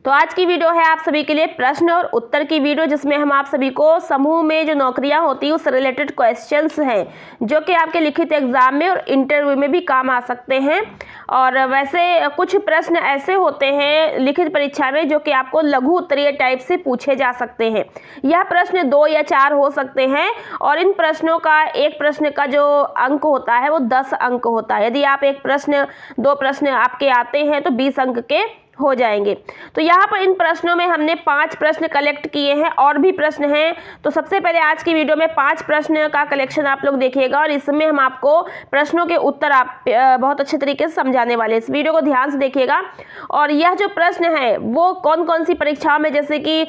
तो आज की वीडियो है आप सभी के लिए प्रश्न और उत्तर की वीडियो, जिसमें हम आप सभी को समूह में जो नौकरियां होती हैं उस रिलेटेड क्वेश्चंस हैं जो कि आपके लिखित एग्जाम में और इंटरव्यू में भी काम आ सकते हैं। और वैसे कुछ प्रश्न ऐसे होते हैं लिखित परीक्षा में जो कि आपको लघु उत्तरीय टाइप से पूछे जा सकते हैं। यह प्रश्न 2 या 4 हो सकते हैं और इन प्रश्नों का एक प्रश्न का जो अंक होता है वो 10 अंक होता है। यदि आप एक प्रश्न 2 प्रश्न आपके आते हैं तो 20 अंक के हो जाएंगे। तो यहाँ पर इन प्रश्नों में हमने 5 प्रश्न कलेक्ट किए हैं और भी प्रश्न हैं। तो सबसे पहले आज की वीडियो में 5 प्रश्न का कलेक्शन आप लोग देखिएगा और इसमें हम आपको प्रश्नों के उत्तर आप बहुत अच्छे तरीके से समझाने वाले हैं। इस वीडियो को ध्यान से देखिएगा। और यह जो प्रश्न है वो कौन कौन सी परीक्षाओं में, जैसे कि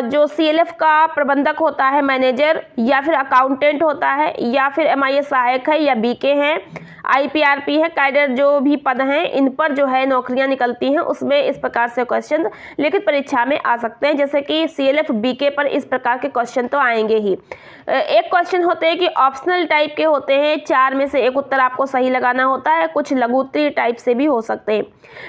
जो CLF का प्रबंधक होता है, मैनेजर, या फिर अकाउंटेंट होता है, या फिर MIS सहायक है, या BK है, IPRP है, कैडर जो भी पद हैं इन पर जो है नौकरियां निकलती हैं, उसमें इस प्रकार से क्वेश्चन लिखित परीक्षा में आ सकते हैं। जैसे कि CLF BK पर इस प्रकार के क्वेश्चन तो आएंगे ही। एक क्वेश्चन होते हैं कि ऑप्शनल टाइप के होते हैं, 4 में से एक उत्तर आपको सही लगाना होता है। कुछ लघु उत्तरीय टाइप से भी हो सकते हैं।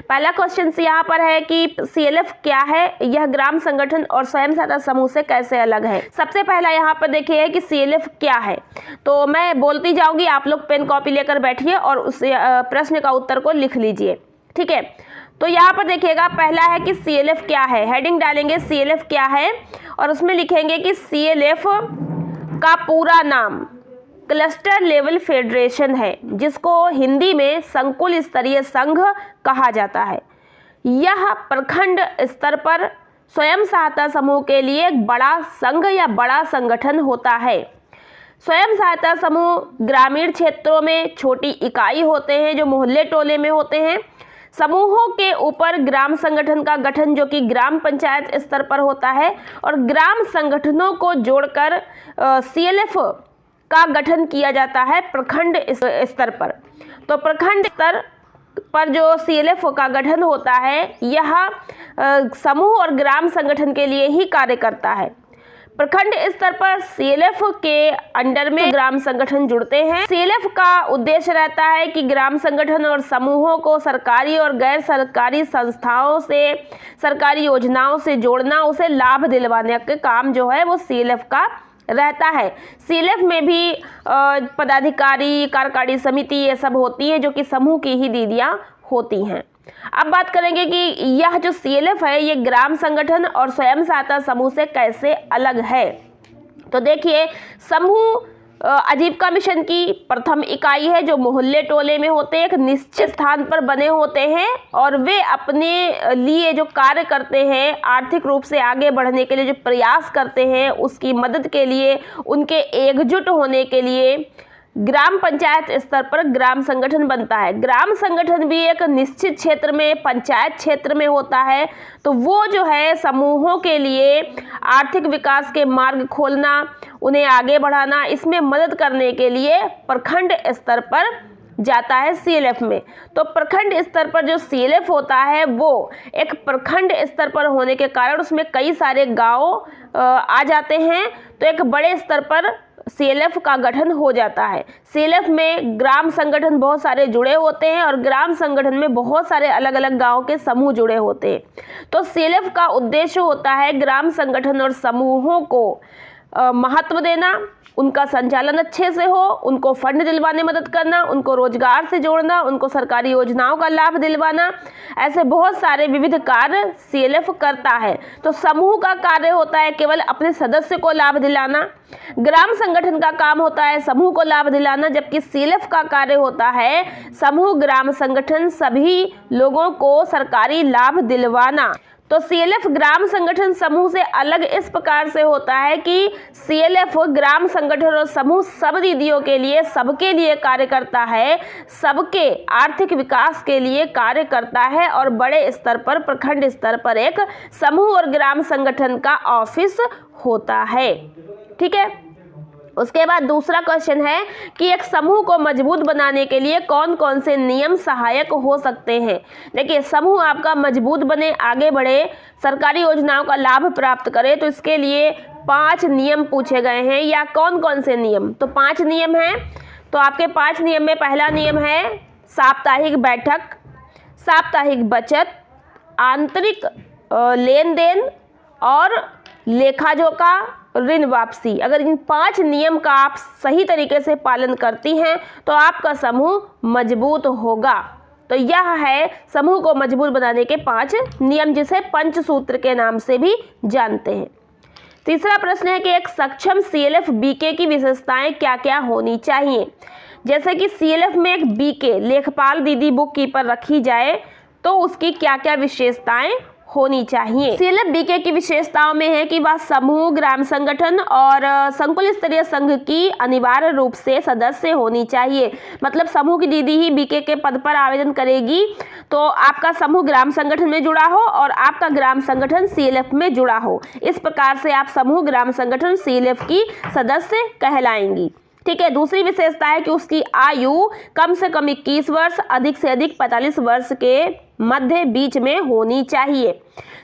पहला क्वेश्चन यहाँ पर है कि CLF क्या है, यह ग्राम संगठन और स्वयं सहायता समूह से कैसे अलग है। सबसे पहला यहाँ पर देखिए कि CLF क्या है, तो मैं बोलती जाऊंगी, आप लोग पेन कॉपी लेकर बैठिए और उस प्रश्न का उत्तर को लिख लीजिए, ठीक है। तो यहाँ पर देखिएगा, पहला है कि CLF क्या है। हेडिंग डालेंगे CLF क्या है और उसमें लिखेंगे कि CLF का पूरा नाम क्लस्टर लेवल फेडरेशन है, जिसको हिंदी में संकुल स्तरीय संघ कहा जाता है। यह प्रखंड स्तर पर स्वयं सहायता समूह के लिए एक बड़ा संघ या बड़ा संगठन होता है। स्वयं सहायता समूह ग्रामीण क्षेत्रों में छोटी इकाई होते हैं जो मोहल्ले टोले में होते हैं। समूहों के ऊपर ग्राम संगठन का गठन जो कि ग्राम पंचायत स्तर पर होता है और ग्राम संगठनों को जोड़कर CLF का गठन किया जाता है प्रखंड स्तर पर। तो प्रखंड स्तर पर जो CLF का गठन होता है यह समूह और ग्राम संगठन के लिए ही कार्य करता है। प्रखंड स्तर पर CLF के अंडर में ग्राम संगठन जुड़ते हैं। CLF का उद्देश्य रहता है कि ग्राम संगठन और समूहों को सरकारी और गैर सरकारी संस्थाओं से, सरकारी योजनाओं से जोड़ना, उसे लाभ दिलवाने का काम जो है वो CLF का रहता है। CLF में भी पदाधिकारी, कार्यकारी समिति ये सब होती है जो कि समूह की ही दीदियाँ होती हैं। अब बात करेंगे कि यह जो CLF है ये ग्राम संगठन और स्वयं सहायता समूह से कैसे अलग है। तो देखिए, समूह आजीविका मिशन की प्रथम इकाई है जो मोहल्ले टोले में होते हैं, एक निश्चित स्थान पर बने होते हैं और वे अपने लिए जो कार्य करते हैं, आर्थिक रूप से आगे बढ़ने के लिए जो प्रयास करते हैं, उसकी मदद के लिए, उनके एकजुट होने के लिए ग्राम पंचायत स्तर पर ग्राम संगठन बनता है। ग्राम संगठन भी एक निश्चित क्षेत्र में, पंचायत क्षेत्र में होता है। तो वो जो है समूहों के लिए आर्थिक विकास के मार्ग खोलना, उन्हें आगे बढ़ाना, इसमें मदद करने के लिए प्रखंड स्तर पर जाता है CLF में। तो प्रखंड स्तर पर जो CLF होता है वो एक प्रखंड स्तर पर होने के कारण उसमें कई सारे गांव आ जाते हैं। तो एक बड़े स्तर पर CLF का गठन हो जाता है। CLF में ग्राम संगठन बहुत सारे जुड़े होते हैं और ग्राम संगठन में बहुत सारे अलग अलग गांव के समूह जुड़े होते हैं। तो CLF का उद्देश्य होता है ग्राम संगठन और समूहों को महत्व देना, उनका संचालन अच्छे से हो, उनको फंड दिलवाने मदद करना, उनको रोजगार से जोड़ना, उनको सरकारी योजनाओं का लाभ दिलवाना, ऐसे बहुत सारे विविध कार्य CLF करता है। तो समूह का कार्य होता है केवल अपने सदस्य को लाभ दिलाना, ग्राम संगठन का काम होता है समूह को लाभ दिलाना, जबकि CLF का कार्य होता है समूह, ग्राम संगठन सभी लोगों को सरकारी लाभ दिलवाना। तो CLF ग्राम संगठन समूह से अलग इस प्रकार से होता है कि CLF ग्राम संगठन और समूह सब दीदियों के लिए, सबके लिए कार्य करता है, सबके आर्थिक विकास के लिए कार्य करता है और बड़े स्तर पर, प्रखंड स्तर पर एक समूह और ग्राम संगठन का ऑफिस होता है, ठीक है। उसके बाद दूसरा क्वेश्चन है कि एक समूह को मजबूत बनाने के लिए कौन कौन से नियम सहायक हो सकते हैं। देखिए, समूह आपका मजबूत बने, आगे बढ़े, सरकारी योजनाओं का लाभ प्राप्त करे, तो इसके लिए 5 नियम पूछे गए हैं। या कौन कौन से नियम, तो 5 नियम हैं। तो आपके 5 नियम में पहला नियम है साप्ताहिक बैठक, साप्ताहिक बचत, आंतरिक लेन देन और लेखा जोखा, ऋण वापसी। अगर इन 5 नियम का आप सही तरीके से पालन करती हैं तो आपका समूह मजबूत होगा। तो यह है समूह को मजबूत बनाने के 5 नियम, जिसे पंचसूत्र के नाम से भी जानते हैं। तीसरा प्रश्न है कि एक सक्षम CLF BK की विशेषताएं क्या क्या होनी चाहिए। जैसे कि CLF में एक BK लेखपाल दीदी बुक कीपर रखी जाए तो उसकी क्या क्या विशेषताएं होनी चाहिए। CLF BK की विशेषताओं में है कि वह समूह, ग्राम संगठन और संकुल स्तरीय संघ की अनिवार्य रूप से सदस्य होनी चाहिए। मतलब समूह की दीदी ही BK के पद पर आवेदन करेगी तो आपका समूह ग्राम संगठन में जुड़ा हो और आपका ग्राम संगठन CLF में जुड़ा हो। इस प्रकार से आप समूह ग्राम संगठन CLF की सदस्य कहलाएंगी। ठीक है। दूसरी विशेषता है कि उसकी आयु कम से कम 21 वर्ष, अधिक से अधिक 45 वर्ष के मध्य बीच में होनी चाहिए।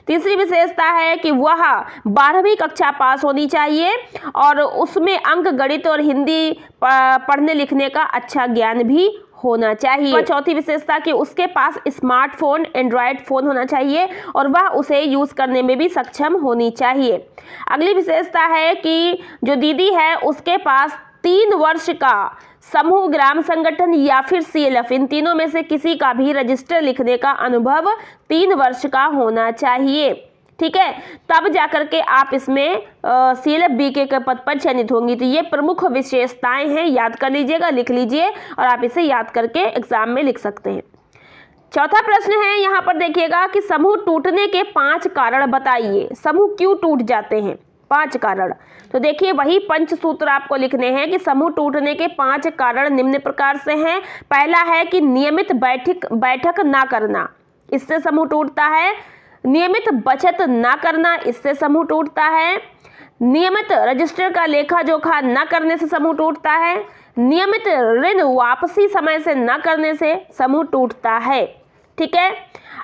तीसरी विशेषता है कि वह 12वीं कक्षा पास होनी चाहिए और उसमें अंक, गणित और हिंदी पढ़ने लिखने का अच्छा ज्ञान भी होना चाहिए। चौथी विशेषता कि उसके पास स्मार्टफोन, एंड्रॉयड फोन होना चाहिए और वह उसे यूज करने में भी सक्षम होनी चाहिए। अगली विशेषता है कि जो दीदी है उसके पास 3 वर्ष का समूह, ग्राम संगठन या फिर CLF, इन तीनों में से किसी का भी रजिस्टर लिखने का अनुभव 3 वर्ष का होना चाहिए। ठीक है। तब जाकर के आप इसमें CLF BK के पद पर चयनित होंगी। तो ये प्रमुख विशेषताएं हैं, याद कर लीजिएगा, लिख लीजिए और आप इसे याद करके एग्जाम में लिख सकते हैं। चौथा प्रश्न है, यहाँ पर देखिएगा कि समूह टूटने के 5 कारण बताइए। समूह क्यों टूट जाते हैं? 5 कारण। तो देखिए वही पंचसूत्र आपको लिखने हैं कि समूह टूटने के 5 कारण निम्न प्रकार से हैं। पहला है कि नियमित बैठक ना करना, इससे समूह टूटता है। नियमित बचत ना करना, इससे समूह टूटता है। नियमित रजिस्टर का लेखा जोखा न करने से समूह टूटता है। नियमित ऋण वापसी समय से न करने से समूह टूटता है। ठीक है।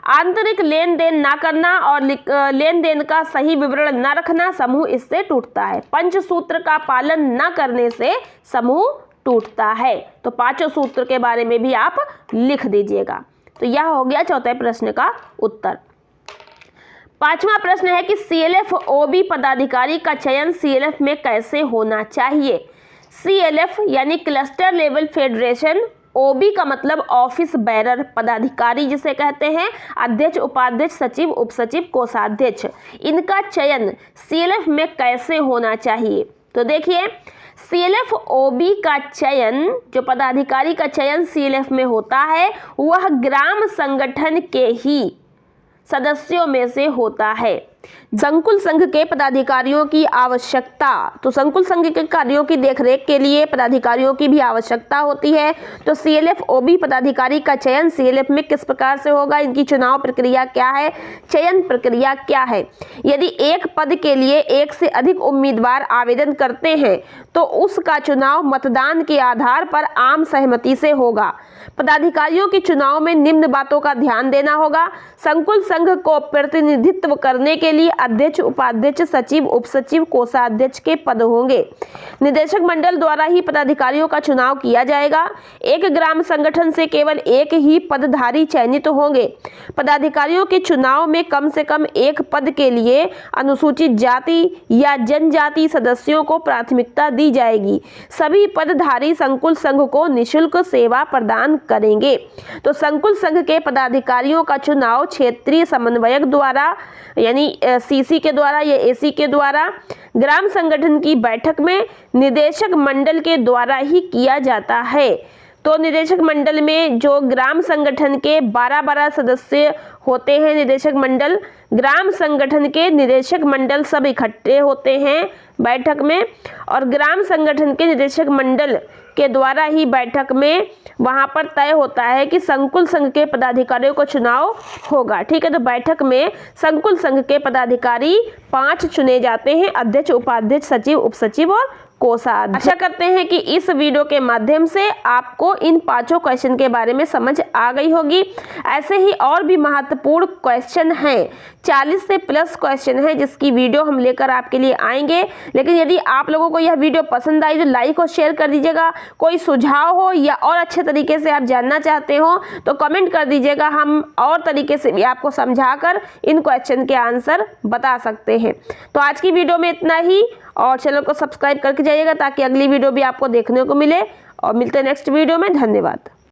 आंतरिक लेन देन ना करना और लेन देन का सही विवरण न रखना, समूह इससे टूटता है। पंचसूत्र का पालन न करने से समूह टूटता है। तो 5 सूत्र के बारे में भी आप लिख दीजिएगा। तो यह हो गया चौथे प्रश्न का उत्तर। 5वां प्रश्न है कि CLF OB पदाधिकारी का चयन CLF में कैसे होना चाहिए। CLF यानी क्लस्टर लेवल फेडरेशन, OB का मतलब ऑफिस बेरर पदाधिकारी जिसे कहते हैं, अध्यक्ष, उपाध्यक्ष, सचिव, उपसचिव, कोषाध्यक्ष, इनका चयन CLF में कैसे होना चाहिए। तो देखिए CLF OB का चयन, जो पदाधिकारी का चयन CLF में होता है वह ग्राम संगठन के ही सदस्यों में से होता है। संकुल संघ के पदाधिकारियों की आवश्यकता, तो संकुल संघ के कार्यों की देखरेख के लिए पदाधिकारियों की भी आवश्यकता होती है। तो CLF OB पदाधिकारी का चयन CLF में किस प्रकार से होगा, इनकी चुनाव प्रक्रिया क्या है, चयन प्रक्रिया क्या है। यदि एक पद के लिए एक से अधिक उम्मीदवार आवेदन करते हैं तो उसका चुनाव मतदान के आधार पर आम सहमति से होगा। पदाधिकारियों के चुनाव में निम्न बातों का ध्यान देना होगा। संकुल संघ को प्रतिनिधित्व करने के लिए अध्यक्ष, उपाध्यक्ष, सचिव, उपसचिव, कोषाध्यक्ष के पद होंगे। निदेशक मंडल द्वारा ही पदाधिकारियों का चुनाव किया जाएगा। एक ग्राम संगठन से केवल एक ही पदधारी चयनित होंगे। पदाधिकारियों के चुनाव में कम से कम एक पद के लिए अनुसूचित जाति या जनजाति सदस्यों को प्राथमिकता दी जाएगी। सभी पदधारी संकुल संघ को निःशुल्क सेवा प्रदान करेंगे। तो संकुल संघ के पदाधिकारियों का चुनाव क्षेत्रीय समन्वयक द्वारा यानी CC के द्वारा या AC के द्वारा ग्राम संगठन की बैठक में निदेशक मंडल के द्वारा ही किया जाता है। तो निदेशक मंडल में जो ग्राम संगठन के 12 सदस्य होते हैं, निदेशक मंडल, ग्राम संगठन के निदेशक मंडल सब इकट्ठे होते हैं बैठक में और ग्राम संगठन के निदेशक मंडल के द्वारा ही बैठक में वहां पर तय होता है कि संकुल संघ के पदाधिकारियों को चुनाव होगा। ठीक है। तो बैठक में संकुल संघ के पदाधिकारी 5 चुने जाते हैं, अध्यक्ष, उपाध्यक्ष, सचिव, उपसचिव और कोषाध्यक्ष। आशा करते हैं कि इस वीडियो के माध्यम से आपको इन 5 क्वेश्चन के बारे में समझ आ गई होगी। ऐसे ही और भी महत्वपूर्ण क्वेश्चन हैं, 40 से प्लस क्वेश्चन हैं जिसकी वीडियो हम लेकर आपके लिए आएंगे। लेकिन यदि आप लोगों को यह वीडियो पसंद आई तो लाइक और शेयर कर दीजिएगा। कोई सुझाव हो या और अच्छे तरीके से आप जानना चाहते हो तो कमेंट कर दीजिएगा, हम और तरीके से भी आपको समझाकर इन क्वेश्चन के आंसर बता सकते हैं। तो आज की वीडियो में इतना ही, और चैनल को सब्सक्राइब करके जाइएगा ताकि अगली वीडियो भी आपको देखने को मिले। और मिलते हैं नेक्स्ट वीडियो में। धन्यवाद।